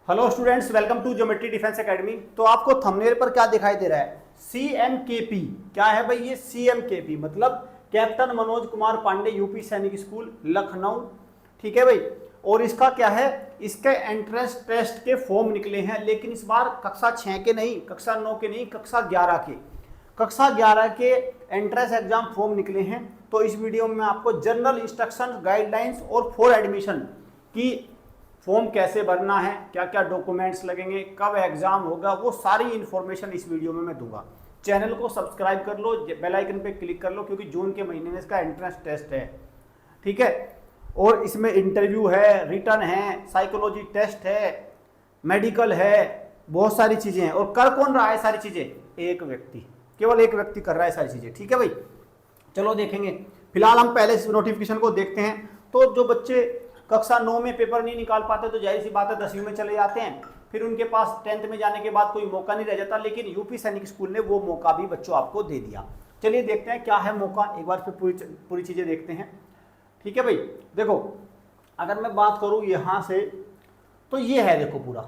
Hello students, welcome to geometry defence academy. तो आपको thumbnail पर क्या दिखाई दे रहा है? CMKP। क्या है भाई ये? CMKP मतलब कैप्टन मनोज कुमार पांडे यूपी सैनिक स्कूल लखनऊ। ठीक है भाई। और इसका क्या है, इसके एंट्रेंस टेस्ट के फॉर्म निकले हैं, लेकिन इस बार कक्षा 6 के नहीं, कक्षा 9 के नहीं, कक्षा 11 के एंट्रेंस एग्जाम फॉर्म निकले हैं। तो इस वीडियो में मैं आपको जनरल इंस्ट्रक्शन, गाइडलाइंस और फॉर एडमिशन की फॉर्म कैसे भरना है, क्या क्या डॉक्यूमेंट्स लगेंगे, कब एग्जाम होगा, वो सारी इन्फॉर्मेशन इस वीडियो में मैं दूंगा। चैनल को सब्सक्राइब कर लो, बेल आइकन पे क्लिक कर लो, क्योंकि जून के महीने में इसका एंट्रेंस टेस्ट है। ठीक है। और इसमें इंटरव्यू है, रिटर्न है, साइकोलॉजी टेस्ट है, मेडिकल है, बहुत सारी चीजें हैं। और कर कौन रहा है सारी चीजें? एक व्यक्ति, केवल एक व्यक्ति कर रहा है सारी चीजें। ठीक है भाई, चलो देखेंगे। फिलहाल हम पहले इस नोटिफिकेशन को देखते हैं। तो जो बच्चे कक्षा 9 में पेपर नहीं निकाल पाते तो जाहिर सी बात है 10वीं में चले जाते हैं, फिर उनके पास 10th में जाने के बाद कोई मौका नहीं रह जाता। लेकिन यूपी सैनिक स्कूल ने वो मौका भी बच्चों आपको दे दिया। चलिए देखते हैं क्या है मौका, एक बार फिर पूरी चीजें देखते हैं। ठीक है भाई, देखो अगर मैं बात करूं यहां से, तो ये है, देखो पूरा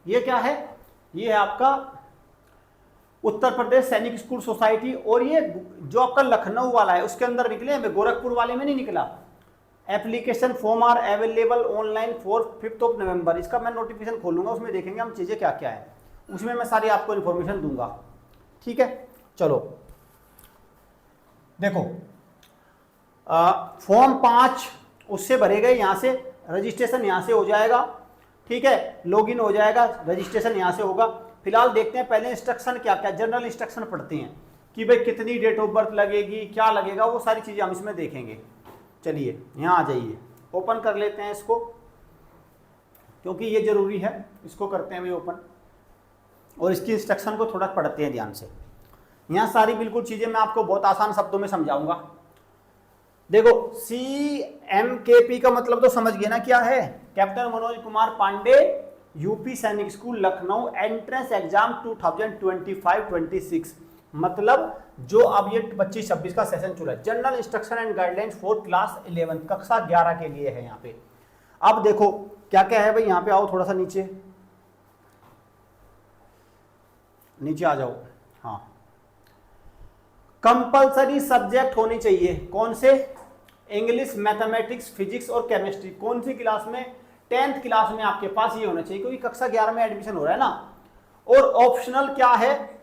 ये क्या है, ये है आपका उत्तर प्रदेश सैनिक स्कूल सोसाइटी। और ये जो आपका लखनऊ वाला है उसके अंदर निकले हैं, गोरखपुर वाले में नहीं निकला। Application form are available online for 5 November. इसका मैं नोटिफिकेशन खोलूंगा, उसमें देखेंगे हम चीज़ें क्या क्या है, उसमें मैं सारी आपको इन्फॉर्मेशन दूंगा। ठीक है, चलो देखो फॉर्म 5 उससे भरे गए, यहाँ से रजिस्ट्रेशन यहाँ से हो जाएगा। ठीक है, लॉगिन हो जाएगा, रजिस्ट्रेशन यहाँ से होगा। फिलहाल देखते हैं पहले इंस्ट्रक्शन क्या क्या, जनरल इंस्ट्रक्शन पढ़ते हैं कि भाई कितनी डेट ऑफ बर्थ लगेगी, क्या लगेगा, वो सारी चीज़ें हम इसमें देखेंगे। चलिए यहाँ आ जाइए, ओपन कर लेते हैं इसको, क्योंकि ये जरूरी है। इसको करते हैं भाई ओपन, और इसकी इंस्ट्रक्शन को थोड़ा पढ़ते हैं ध्यान से। यहाँ सारी बिल्कुल चीज़ें मैं आपको बहुत आसान शब्दों में समझाऊंगा। देखो CMKP का मतलब तो समझ गए ना क्या है? कैप्टन मनोज कुमार पांडे यूपी सैनिक स्कूल लखनऊ एंट्रेंस एग्जाम 2025-26। मतलब जो अब ये 25-26 का सेशन चल रहा है, general instruction and guidelines for class 11, कक्षा 11 के लिए है यहाँ पे। अब देखो क्या क्या है भाई, यहाँ पे आओ थोड़ा सा नीचे, नीचे आ जाओ। हाँ, कंपलसरी सब्जेक्ट होनी चाहिए, कौन से? इंग्लिश, मैथमेटिक्स, फिजिक्स और केमिस्ट्री। कौन सी क्लास में? 10th क्लास में आपके पास ये होना चाहिए, क्योंकि कक्षा 11 में एडमिशन हो रहा है ना। और ऑप्शनल क्या है?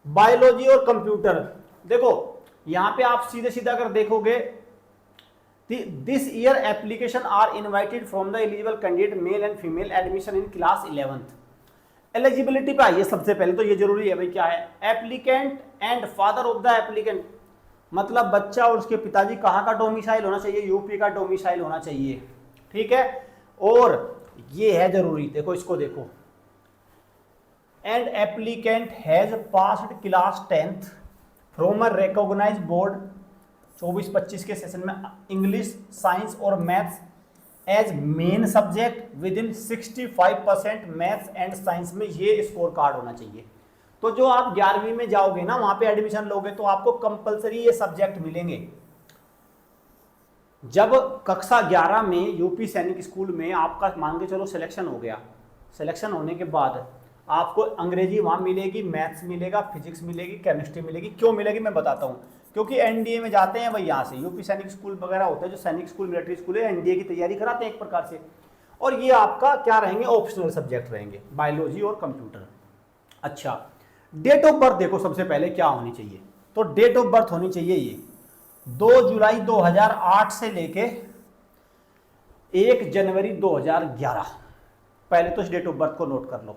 बायोलॉजी और कंप्यूटर। देखो यहां पे आप सीधे सीधा अगर देखोगे, this year application are invited from the eligible candidate male and female admission in class 11th। Eligibility पे आइए सबसे पहले, तो ये जरूरी है भाई। क्या है? Applicant and father of the applicant, मतलब बच्चा और उसके पिताजी कहाँ का डोमिसाइल होना चाहिए? यूपी का डोमिसाइल होना चाहिए। ठीक है, और ये है जरूरी, देखो इसको देखो, and applicant has passed class 10th from a recognised board. 24-25 के सेशन में इंग्लिश, साइंस और maths as main subject within 65% maths and science में ये स्कोर कार्ड होना चाहिए। तो जो आप 11वीं में जाओगे ना, वहां पे एडमिशन लोगे तो आपको कंपलसरी ये सब्जेक्ट मिलेंगे। जब कक्षा 11 में यूपी सैनिक स्कूल में आपका मान के चलो सिलेक्शन हो गया, सिलेक्शन होने के बाद आपको अंग्रेजी वहां मिलेगी, मैथ्स मिलेगा, फिजिक्स मिलेगी, केमिस्ट्री मिलेगी। क्यों मिलेगी मैं बताता हूँ। क्योंकि एनडीए में जाते हैं भाई, यहाँ से यूपी सैनिक स्कूल वगैरह होता है, जो सैनिक स्कूल मिलिट्री स्कूल है, एनडीए की तैयारी कराते हैं एक प्रकार से। और ये आपका क्या रहेंगे? ऑप्शनल सब्जेक्ट रहेंगे, बायोलॉजी और कंप्यूटर। अच्छा, डेट ऑफ बर्थ देखो सबसे पहले क्या होनी चाहिए। तो डेट ऑफ बर्थ होनी चाहिए ये 2 जुलाई 2008 से लेके 1 जनवरी 2011। पहले तो इस डेट ऑफ बर्थ को नोट कर लो।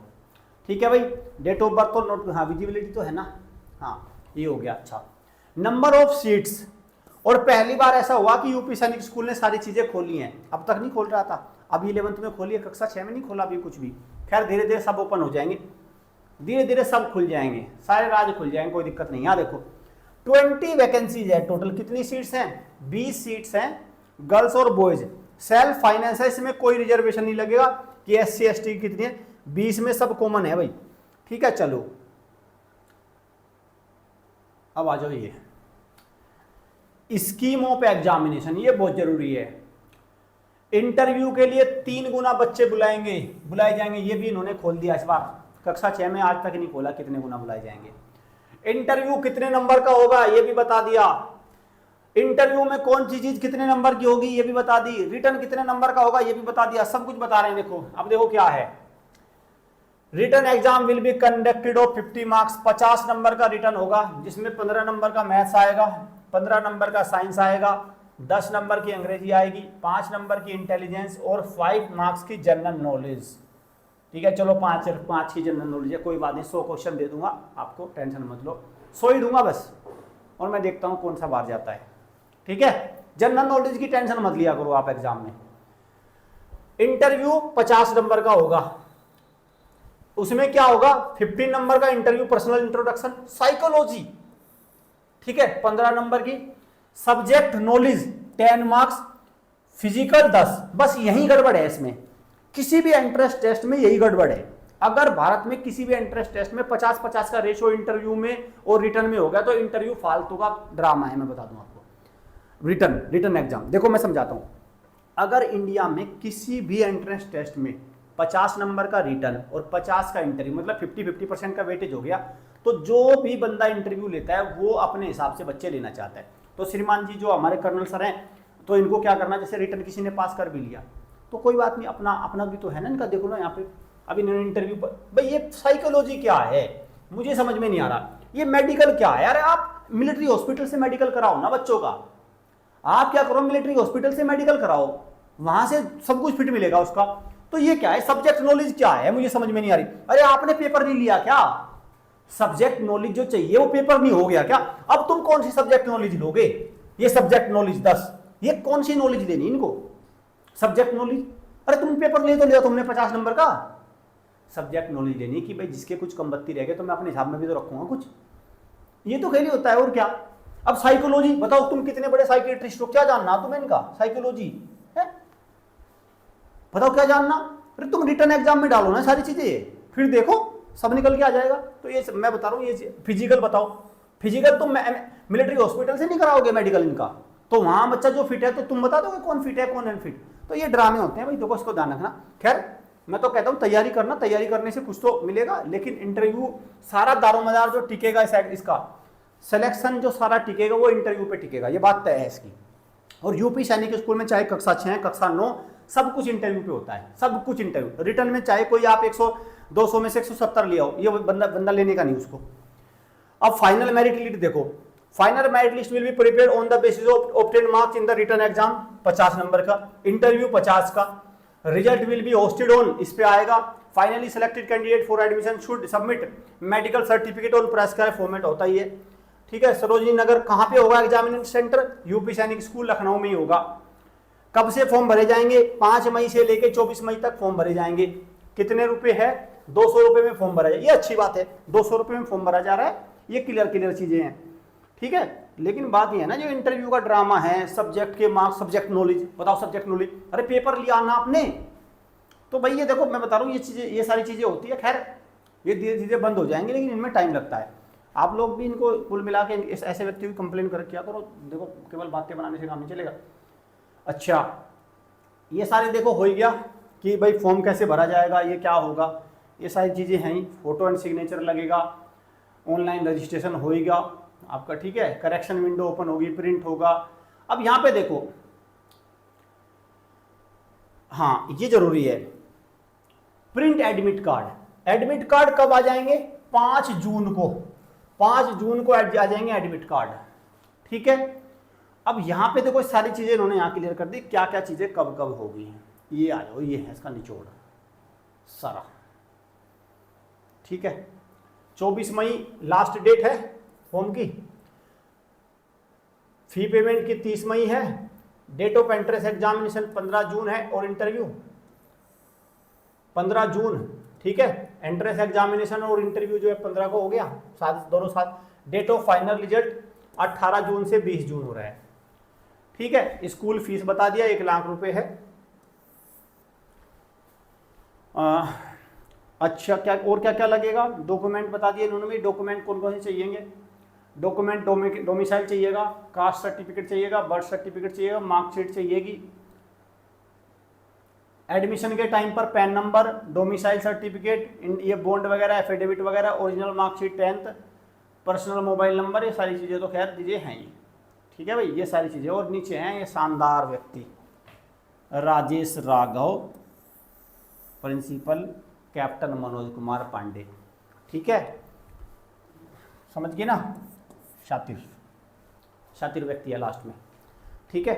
ठीक है भाई, डेट ऑफ बर्थ तो नोट, हाँ विजिबिलिटी तो है ना, हाँ ये हो गया। अच्छा, नंबर ऑफ सीट्स, और पहली बार ऐसा हुआ कि यूपी सैनिक स्कूल ने सारी चीजें खोली हैं, अब तक नहीं खोल रहा था, अभी 11th में खोली है, कक्षा 6 में नहीं खोला अभी कुछ भी। खैर धीरे धीरे सब ओपन हो जाएंगे, धीरे धीरे सब खुल जाएंगे, सारे राज्य खुल जाएंगे, कोई दिक्कत नहीं। यहाँ देखो 20 वैकेंसीज है टोटल। कितनी सीट्स हैं? 20 सीट्स हैं, गर्ल्स और बॉयज। सेल्फ फाइनेंस है, इसमें कोई रिजर्वेशन नहीं लगेगा कि SC ST की कितनी है, 20 में सब कॉमन है भाई। ठीक है, चलो अब आ जाओ, ये स्कीम ऑफ एग्जामिनेशन, ये बहुत जरूरी है। इंटरव्यू के लिए 3 गुना बच्चे बुलाए जाएंगे, ये भी इन्होंने खोल दिया इस बार। कक्षा 6 में आज तक नहीं खोला कितने गुना बुलाए जाएंगे। इंटरव्यू कितने नंबर का होगा ये भी बता दिया। इंटरव्यू में कौन सी चीज कितने नंबर की होगी ये भी बता दी। रिटर्न कितने नंबर का होगा ये भी बता दिया। सब कुछ बता रहे हैं। देखो अब देखो क्या है, return exam will be conducted of 50 marks, 50 number का रिटर्न होगा, जिसमें 15 नंबर का मैथ्स आएगा, 15 नंबर का साइंस आएगा, 10 नंबर की अंग्रेजी आएगी, 5 नंबर की इंटेलिजेंस और 5 मार्क्स की जनरल नॉलेज। ठीक है, चलो 5 की जनरल नॉलेज है, कोई बात नहीं, 100 क्वेश्चन दे दूंगा आपको, टेंशन मत लो, 100 ही दूंगा बस, और मैं देखता हूं कौन सा बाहर जाता है। ठीक है, जनरल नॉलेज की टेंशन मत लिया करो आप एग्जाम में। इंटरव्यू 50 नंबर का होगा, उसमें क्या होगा, 15 नंबर का इंटरव्यू पर्सनल इंट्रोडक्शन साइकोलॉजी, ठीक है, 15 नंबर की सब्जेक्ट नॉलेज 10 मार्क्स, फिजिकल 10। बस यही गड़बड़ है इसमें, किसी भी एंट्रेंस टेस्ट में यही गड़बड़ है। अगर भारत में किसी भी एंट्रेंस टेस्ट में 50-50 का रेशो इंटरव्यू में और रिटर्न में हो गया तो इंटरव्यू फालतू का ड्रामा है, मैं बता दूं आपको। रिटर्न एग्जाम देखो मैं समझाता हूं। अगर इंडिया में किसी भी एंट्रेंस टेस्ट में 50 नंबर का रिटर्न और 50 का इंटरव्यू, मतलब 50-50% का वेटेज हो गया, तो जो भी बंदा इंटरव्यू लेता है वो अपने हिसाब से बच्चे लेना चाहता है। तो श्रीमान जी जो हमारे कर्नल सर हैं, तो इनको क्या करना, जैसे रिटर्न किसी ने पास कर भी लिया तो कोई बात नहीं, अपना भी तो है ना इनका। देखो ना यहाँ पे अभी इन्होंने इंटरव्यू पर, भाई ये साइकोलॉजी क्या है मुझे समझ में नहीं आ रहा, ये मेडिकल क्या है यार। आप मिलिट्री हॉस्पिटल से मेडिकल कराओ ना बच्चों का, आप क्या करो, मिलिट्री हॉस्पिटल से मेडिकल कराओ, वहां से सब कुछ फिट मिलेगा उसका। तो ये क्या है, सब्जेक्ट नॉलेज क्या है मुझे समझ में नहीं आ रही। अरे आपने पेपर नहीं लिया क्या, सब्जेक्ट नॉलेज जो चाहिए वो पेपर नहीं हो गया क्या? अब तुम कौन सी सब्जेक्ट नॉलेज लोगे, ये सब्जेक्ट नॉलेज 10, ये कौन सी नॉलेज लेनी इनको, सब्जेक्ट नॉलेज? अरे तुम पेपर ले तो लिया तुमने 50 नंबर का, सब्जेक्ट नॉलेज लेनी कि भाई जिसके कुछ कम बत्ती रह गए तो मैं अपने हिसाब में भी तो रखूंगा कुछ, ये तो खेल ही होता है और क्या। अब साइकोलॉजी बताओ, तुम कितने बड़े साइकियाट्रिस्ट हो, क्या जानना तुम्हें इनका साइकोलॉजी है, बताओ क्या जानना। अरे तुम रिटर्न एग्जाम में डालो ना सारी चीजें, फिर देखो सब निकल के आ जाएगा। तो ये मैं बता रहा हूँ, ये फिजिकल बताओ, फिजिकल तुम मिलिट्री हॉस्पिटल से नहीं कराओगे मेडिकल इनका, तो वहां बच्चा जो फिट है तो तुम बता दोगे कौन फिट है कौन अनफिट। तो ये ड्रामे होते हैं भाई, देखो इसको ध्यान रखना। खैर मैं तो कहता हूँ तैयारी करना, तैयारी करने से कुछ तो मिलेगा, लेकिन इंटरव्यू सारा दारोमदार जो टिकेगा इसका सिलेक्शन जो सारा टिकेगा वो इंटरव्यू पे टिकेगा, ये बात तय है इसकी। और यूपी सैनिक स्कूल में चाहे कक्षा 6 कक्षा 9 सब कुछ इंटरव्यू पे होता है, सब कुछ इंटरव्यू। रिटर्न में चाहे कोई आप 100-200 में से 170 ले आओ, ये बंदा लेने का नहीं उसको। अब फाइनल मेरिट लिस्ट देखो, final merit list will be prepared on the basis of obtain marks in the return exam, 50 number का, इंटरव्यू 50 का, result will be hosted on, इस पे आएगा। Finally selected candidate for admission should submit medical certificate on prescribe format, होता ही है। ठीक है, सरोजनी नगर कहां पे होगा एग्जामिनेशन सेंटर, यूपी सैनिक स्कूल लखनऊ में ही होगा। कब से फॉर्म भरे जाएंगे, 5 मई से लेके 24 मई तक फॉर्म भरे जाएंगे। कितने रुपए है, 200 रुपए में फॉर्म भरा जाए, ये अच्छी बात है, 200 रुपए में फॉर्म भरा जा रहा है, ये क्लियर चीजें हैं। ठीक है, लेकिन बात ये है ना, जो इंटरव्यू का ड्रामा है, सब्जेक्ट के मार्क्स, सब्जेक्ट नॉलेज, बताओ सब्जेक्ट नॉलेज, अरे पेपर लिया ना आपने, तो भाई ये देखो मैं बता रहा हूँ, ये चीजें, ये सारी चीजें होती है। खैर ये धीरे धीरे बंद हो जाएंगे, लेकिन इनमें टाइम लगता है। आप लोग भी इनको कुल मिला के ऐसे व्यक्ति की कंप्लेन कर किया करो, देखो केवल बातें बनाने से काम नहीं चलेगा। अच्छा, ये सारे देखो हो ही गया कि भाई फॉर्म कैसे भरा जाएगा, ये क्या होगा, ये सारी चीज़ें हैं ही। फोटो एंड सिग्नेचर लगेगा, ऑनलाइन रजिस्ट्रेशन होएगा आपका, ठीक है, करेक्शन विंडो ओपन होगी, प्रिंट होगा। अब यहाँ पे देखो, हाँ ये जरूरी है, print admit card. Admit card कब आ जाएंगे, 5 जून को, 5 जून को आ जाएंगे एडमिट कार्ड। ठीक है, अब यहाँ पे देखो सारी चीजें इन्होंने यहाँ क्लियर कर दी, क्या क्या चीजें कब कब होगी, ये आ जाओ, ये है इसका निचोड़ सारा। ठीक है, 24 मई लास्ट डेट है फॉर्म की, फी पेमेंट की 30 मई है, डेट ऑफ एंट्रेंस एग्जामिनेशन 15 जून है, और इंटरव्यू 15 जून। ठीक है, एंट्रेंस एग्जामिनेशन और इंटरव्यू जो है 15 को हो गया, साथ दोनों साथ। डेट ऑफ फाइनल रिजल्ट 18 जून से 20 जून हो रहा है। ठीक है, स्कूल फीस बता दिया 1 लाख रुपए है। अच्छा, क्या और क्या क्या लगेगा, डॉक्यूमेंट बता दिए इन्होंने, डॉक्यूमेंट कौन कौन से चाहिएंगे, डॉक्यूमेंट डोमिसाइल चाहिएगा, कास्ट सर्टिफिकेट चाहिएगा, बर्थ सर्टिफिकेट चाहिएगा, मार्कशीट चाहिएगी, एडमिशन के टाइम पर पैन नंबर, डोमिसाइल सर्टिफिकेट, ये बॉन्ड वगैरह, एफिडेविट वगैरह, original marksheet 10th, personal mobile number, ये सारी चीज़ें तो खैर चीज़ें हैं ये, ठीक है भाई, ये सारी चीज़ें। और नीचे हैं ये शानदार व्यक्ति राजेश राघव, प्रिंसिपल कैप्टन मनोज कुमार पांडे, ठीक है, समझ गए ना, शातिर व्यक्ति है लास्ट में, ठीक है।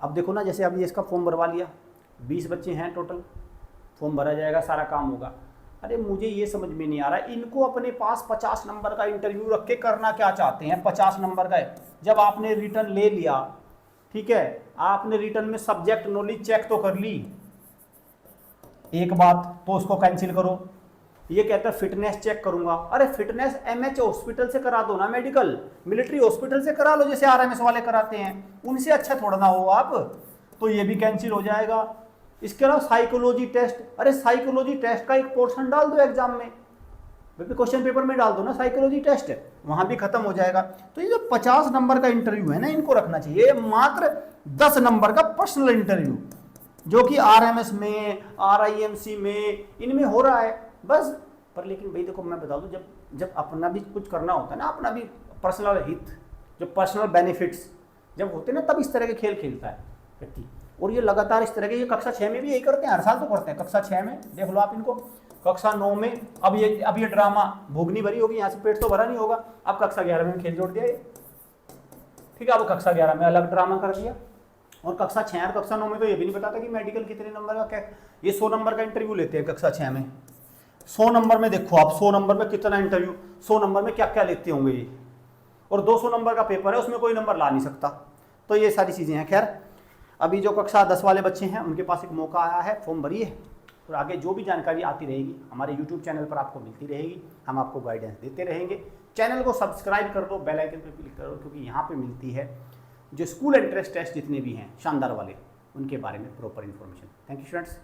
अब देखो ना, जैसे अभी इसका फॉर्म भरवा लिया, 20 बच्चे हैं टोटल, फॉर्म भरा जाएगा, सारा काम होगा। अरे मुझे ये समझ में नहीं आ रहा, इनको अपने पास 50 नंबर का इंटरव्यू रख के करना क्या चाहते हैं? 50 नंबर का है, जब आपने रिटर्न ले लिया, ठीक है, आपने रिटर्न में सब्जेक्ट नॉलेज चेक तो कर ली एक बात, तो उसको कैंसिल करो। ये कहता है फिटनेस चेक करूंगा, अरे फिटनेस एमएच हॉस्पिटल से करा दो ना, मेडिकल मिलिट्री हॉस्पिटल से करा लो, जैसे आरएमएस वाले कराते हैं, उनसे अच्छा थोड़ा ना हो आप, तो ये भी कैंसिल हो जाएगा। इसके अलावा साइकोलॉजी टेस्ट, अरे साइकोलॉजी टेस्ट का एक पोर्शन डाल दो एग्जाम में, क्वेश्चन पेपर में डाल दो ना साइकोलॉजी टेस्ट, वहां भी खत्म हो जाएगा। तो ये जो 50 नंबर का इंटरव्यू है ना, इनको रखना चाहिए। मात्र 10 नंबर का पर्सनल इंटरव्यू जो कि आरएमएस में, आरआईएमसी में, इनमें हो रहा है बस। पर लेकिन भाई देखो, मैं बता दूं, जब अपना भी कुछ करना होता है ना, अपना भी पर्सनल हित, जो पर्सनल बेनिफिट्स जब होते हैं ना, तब इस तरह के खेल खेलता है व्यक्ति। और ये लगातार इस तरह के, ये कक्षा 6 में भी यही करते हैं, हर साल तो करते हैं। कक्षा 6 में देख लो आप इनको, कक्षा 9 में अब ये ड्रामा भोगनी भरी होगी, यहाँ से पेट तो भरा नहीं होगा। अब कक्षा 11 में खेल जोड़ दिया ये, ठीक है, अब कक्षा 11 में अलग ड्रामा कर दिया। और कक्षा 6 और कक्षा 9 में तो ये भी नहीं बताता कि मेडिकल कितने नंबर का क्या। ये 100 नंबर का इंटरव्यू लेते हैं कक्षा 6 में। 100 नंबर में देखो आप, 100 नंबर में कितना इंटरव्यू, 100 नंबर में क्या क्या लेते होंगे ये। और 200 नंबर का पेपर है, उसमें कोई नंबर ला नहीं सकता। तो ये सारी चीज़ें हैं। खैर, अभी जो कक्षा 10 वाले बच्चे हैं उनके पास एक मौका आया है, फॉर्म भरिए, और आगे जो भी जानकारी आती रहेगी हमारे यूट्यूब चैनल पर आपको मिलती रहेगी, हम आपको गाइडेंस देते रहेंगे। चैनल को सब्सक्राइब कर दो, बेल आइकन पर क्लिक करो, क्योंकि यहाँ पे मिलती है जो स्कूल एंट्रेंस टेस्ट जितने भी हैं शानदार वाले, उनके बारे में proper information. Thank you students.